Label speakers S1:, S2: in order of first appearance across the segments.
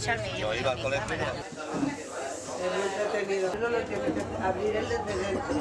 S1: escucharme.
S2: Yo iba al colegio.
S3: Es entretenido. Uno lo tiene que abrir el desde dentro.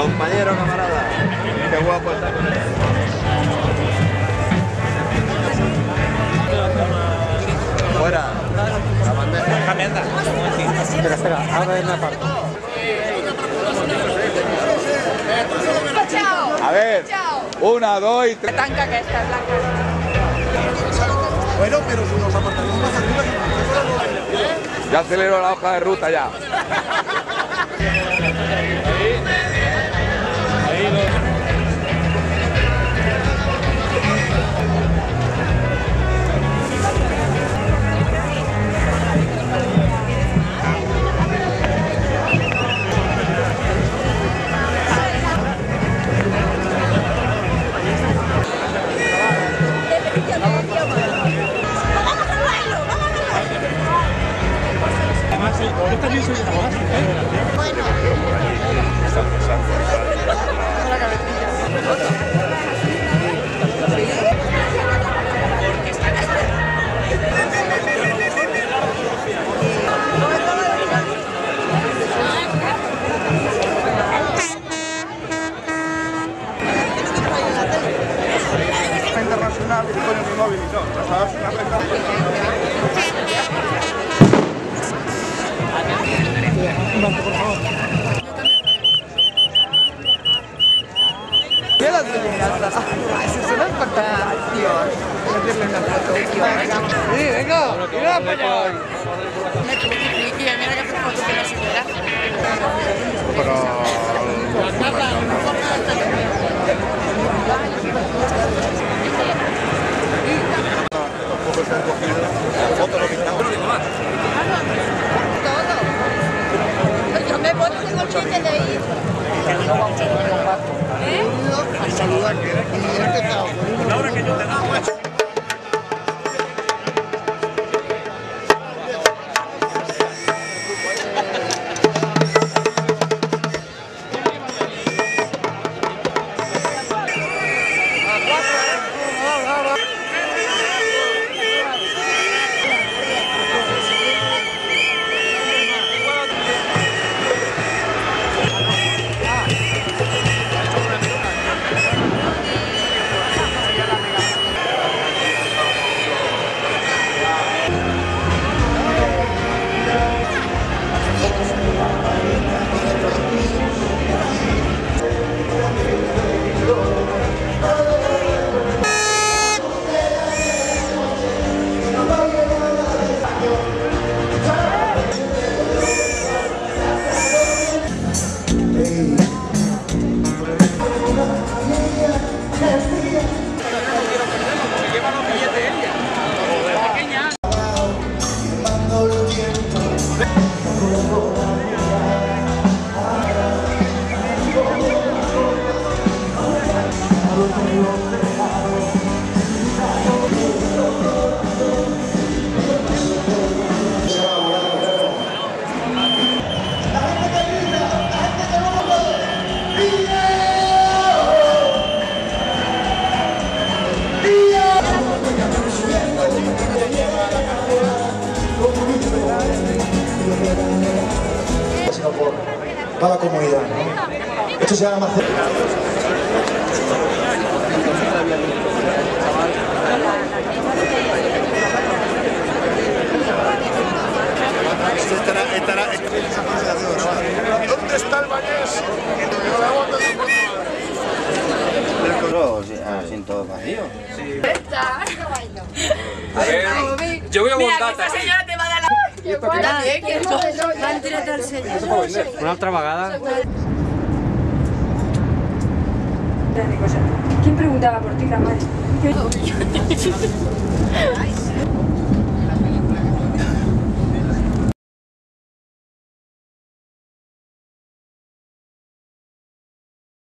S2: Compañero, camarada, qué guapo está con él. Fuera, la bandeja.
S4: Cambiando. Espera, ahora en la parte.
S2: A ver, 1, 2 y 3.
S1: Tanca que está blanca.
S2: Bueno, pero si nos apartamos más arriba. Ya acelero la hoja de ruta ya.
S4: Yo también soy de la base,
S1: Bueno.
S2: Internacional y coño mi móvil y todo, ¿sabes?
S4: por favor.
S3: Yo la tengo se suele cortar, tío. Meterle una foto. Sí, venga, mira para allá.
S1: Mira que foto que no se verá.
S2: Pero... Tampoco se han cogido la foto, lo pintamos.
S1: Todo. Yo me voy, tengo el chiste de ir.
S3: A saludarte. Y he empezado.
S4: Ahora que yo te da
S5: para la comunidad, ¿no? Esto se llama hacer...
S2: ¿Dónde está el Vallés?
S6: Siento vacío.
S7: A ver, yo voy a montar.
S1: Esta señora te va a dar la...
S7: Una altra vegada.
S8: ¿Quién preguntaba por ti, la madre?